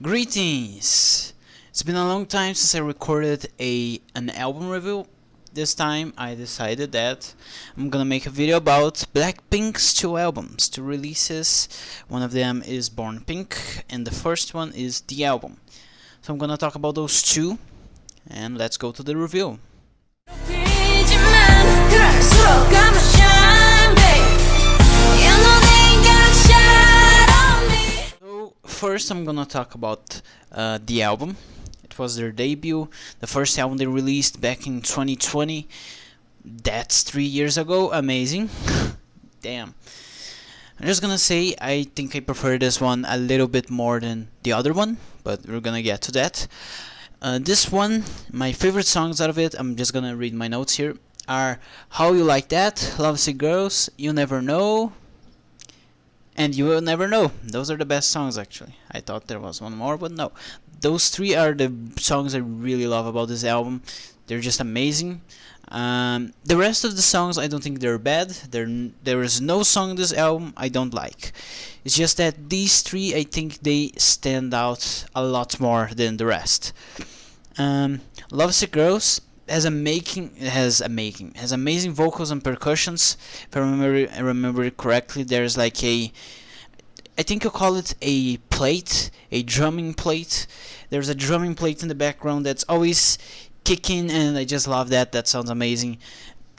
Greetings! It's been a long time since I recorded an album review. This time I decided that I'm gonna make a video about Blackpink's two albums, two releases. One of them is Born Pink and the first one is The Album. So I'm gonna talk about those two and let's go to the review. First, I'm gonna talk about The Album. It was their debut, the first album they released back in 2020. That's 3 years ago. Amazing. Damn. I'm just gonna say I think I prefer this one a little bit more than the other one, but we're gonna get to that. This one, my favorite songs out of it, I'm just gonna read my notes here, are How You Like That, Lovesick Girls, You Never Know, and You Will Never Know. Those are the best songs, actually. I thought there was one more, but no. Those three are the songs I really love about this album. They're just amazing. The rest of the songs, I don't think they're bad. There is no song in this album I don't like. It's just that these three, I think they stand out a lot more than the rest. Lovesick Girls has amazing vocals and percussions. If I remember it correctly, there's like I think you call it a plate, a drumming plate. There's a drumming plate in the background that's always kicking, and I just love that. That sounds amazing.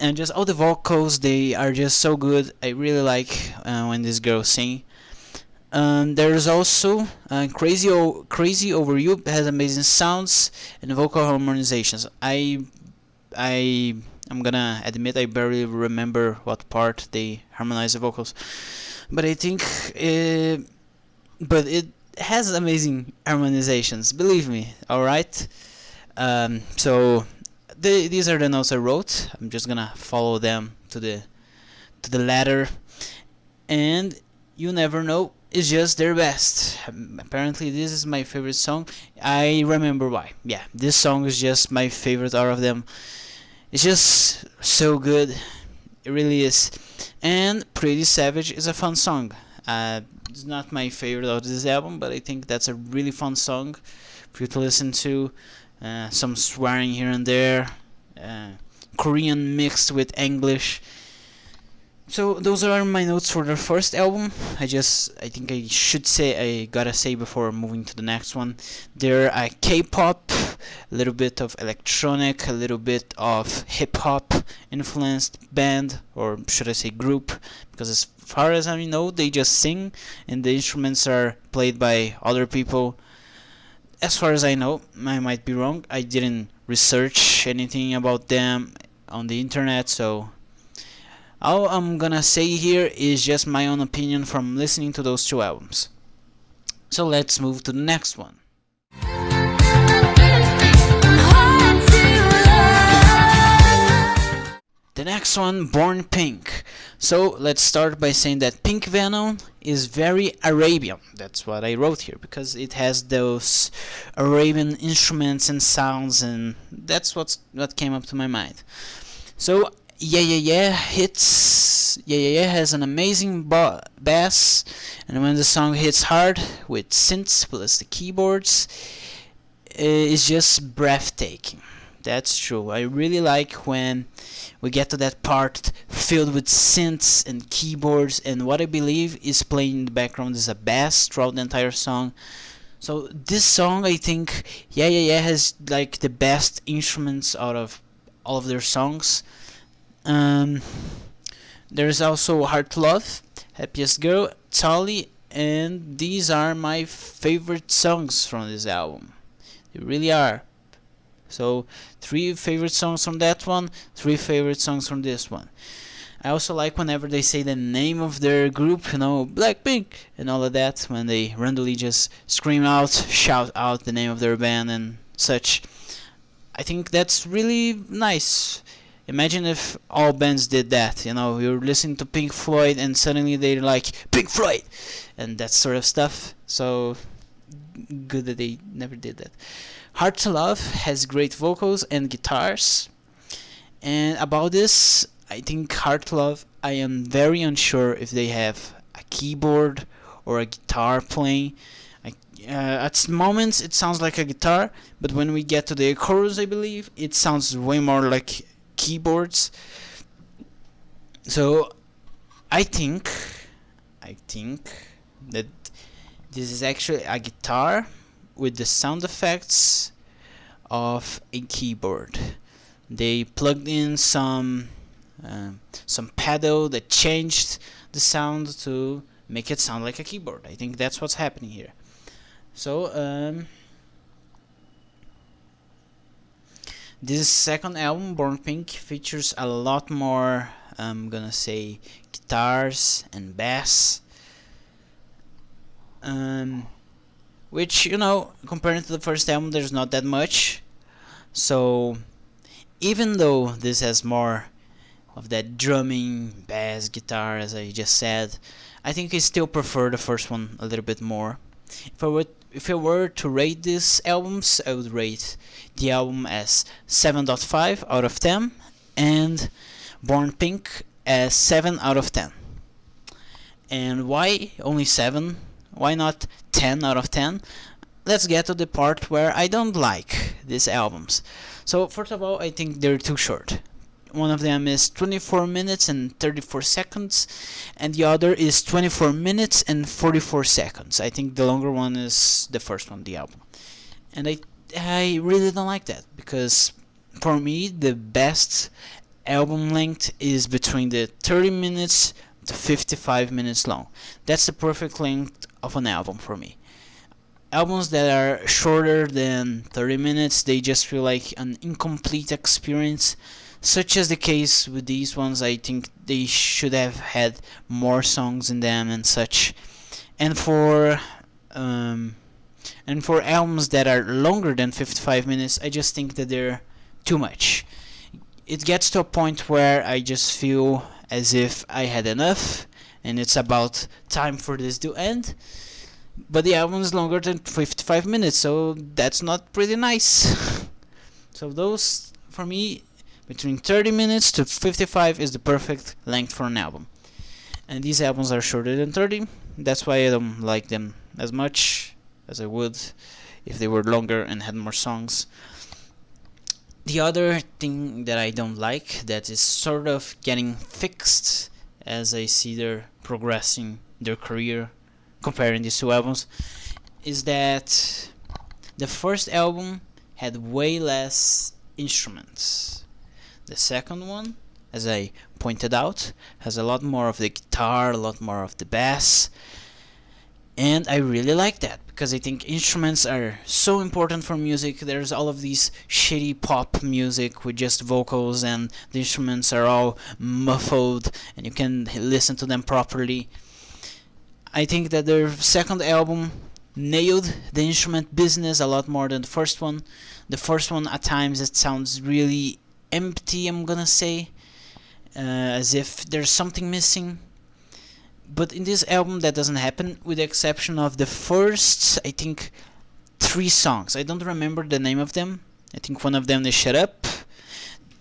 And just all the vocals, they are just so good. I really like when these girls sing. There's also Crazy Over You has amazing sounds and vocal harmonizations. I'm gonna admit I barely remember what part they harmonize the vocals, but I think but it has amazing harmonizations, believe me. Alright, so these are the notes I wrote. I'm just gonna follow them to the letter. And You Never Know is just their best. Apparently this is my favorite song. I remember why. Yeah, this song is just my favorite out of them. It's just so good. It really is. And Pretty Savage is a fun song. It's not my favorite of this album, but I think that's a really fun song for you to listen to. Some swearing here and there. Korean mixed with English. So those are my notes for the first album. I think I should say, I gotta say before moving to the next one, they're a K-pop, a little bit of electronic, a little bit of hip-hop influenced band, or should I say group, because as far as I know, they just sing and the instruments are played by other people. As far as I know, I might be wrong. I didn't research anything about them on the internet, so all I'm gonna say here is just my own opinion from listening to those two albums. So let's move to the next one. The next one, Born Pink. So let's start by saying that Pink Venom is very Arabian. That's what I wrote here, because it has those Arabian instruments and sounds, and that's what came up to my mind. So Yeah has an amazing bass, and when the song hits hard with synths plus the keyboards, it's just breathtaking. That's true. I really like when we get to that part filled with synths and keyboards, and what I believe is playing in the background is a bass throughout the entire song. So this song, I think has like the best instruments out of all of their songs. There's also Hard to Love, Happiest Girl, Tally, and these are my favorite songs from this album. They really are. So 3 favorite songs from that one, 3 favorite songs from this one. I also like whenever they say the name of their group, Blackpink and all of that, when they randomly just shout out the name of their band and such. I think that's really nice. Imagine if all bands did that, you're listening to Pink Floyd and suddenly they're like, Pink Floyd! And that sort of stuff. So, good that they never did that. Hard to Love has great vocals and guitars. And about this, I think Hard to Love, I am very unsure if they have a keyboard or a guitar playing. I, at moments it sounds like a guitar, but when we get to the chorus, I believe it sounds way more like keyboards. So I think that this is actually a guitar with the sound effects of a keyboard. They plugged in some pedal that changed the sound to make it sound like a keyboard. I think that's what's happening here. So this second album, Born Pink, features a lot more, I'm gonna say, guitars and bass, which, you know, compared to the first album, there's not that much. So even though this has more of that drumming, bass, guitar, as I just said, I think I still prefer the first one a little bit more. If I were to rate these albums, I would rate the album as 7.5 out of 10 and Born Pink as 7 out of 10. And why only 7? Why not 10 out of 10? Let's get to the part where I don't like these albums. So first of all, I think they're too short. One of them is 24 minutes and 34 seconds, and the other is 24 minutes and 44 seconds. I think the longer one is the first one, the album. And I really don't like that, because for me, the best album length is between the 30 minutes to 55 minutes long. That's the perfect length of an album for me. Albums that are shorter than 30 minutes, they just feel like an incomplete experience. Such as the case with these ones, I think they should have had more songs in them and such. And for albums that are longer than 55 minutes, I just think that they're too much. It gets to a point where I just feel as if I had enough, and it's about time for this to end. But the album is longer than 55 minutes, so that's not pretty nice. So those, for me, between 30 minutes to 55 is the perfect length for an album. And these albums are shorter than 30, that's why I don't like them as much as I would if they were longer and had more songs. The other thing that I don't like, that is sort of getting fixed as I see they're progressing their career, comparing these two albums, is that the first album had way less instruments. The second one, as I pointed out, has a lot more of the guitar, a lot more of the bass, and I really like that, because I think instruments are so important for music. There's all of these shitty pop music with just vocals, and the instruments are all muffled, and you can listen to them properly. I think that their second album nailed the instrument business a lot more than the first one. The first one, at times, it sounds really empty, I'm gonna say, as if there's something missing. But in this album, that doesn't happen, with the exception of the first, I think, 3 songs. I don't remember the name of them. I think one of them is Shut Up.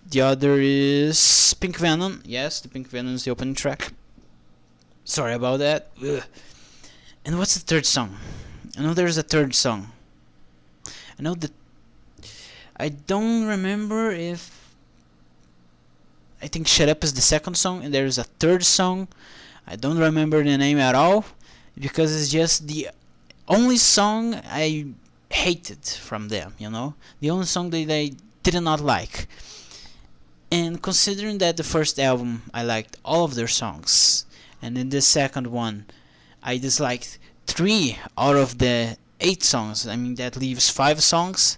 The other is Pink Venom. Yes, the Pink Venom is the opening track. Sorry about that. Ugh. And what's the third song? I know there's a third song. I don't remember if... I think Shut Up is the second song, and there's a third song. I don't remember the name at all, because it's just the only song I hated from them, you know? The only song that I did not like. And considering that the first album, I liked all of their songs, and in the second one, I disliked 3 out of the 8 songs. I mean, that leaves 5 songs.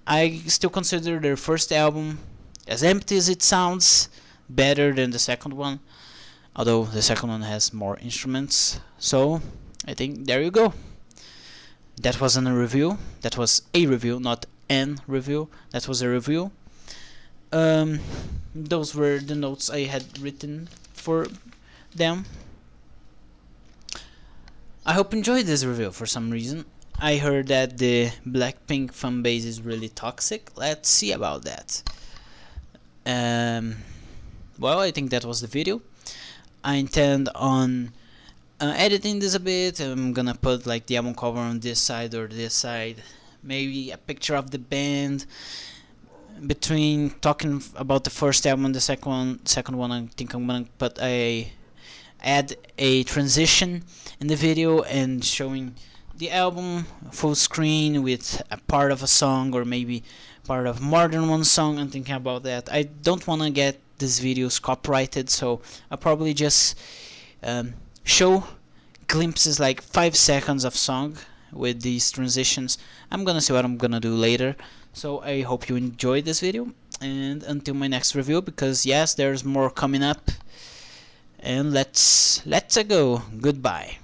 I still consider their first album, as empty as it sounds, better than the second one, although the second one has more instruments. So I think there you go. That wasn't a review. That was a review, not an review. That was a review. Those were the notes I had written for them. I hope you enjoyed this review for some reason. I heard that the Blackpink fanbase is really toxic. Let's see about that. Well, I think that was the video. I intend on editing this a bit. I'm gonna put like the album cover on this side or this side, maybe a picture of the band. Between talking about the first album and the second one, I think I'm gonna put add a transition in the video and showing the album full screen with a part of a song or maybe part of more than one song. I'm thinking about that. I don't want to get these videos copyrighted, so I'll probably just show glimpses, like 5 seconds of song with these transitions. I'm gonna see what I'm gonna do later. So I hope you enjoyed this video, and until my next review, because yes, there's more coming up, and let's go. Goodbye.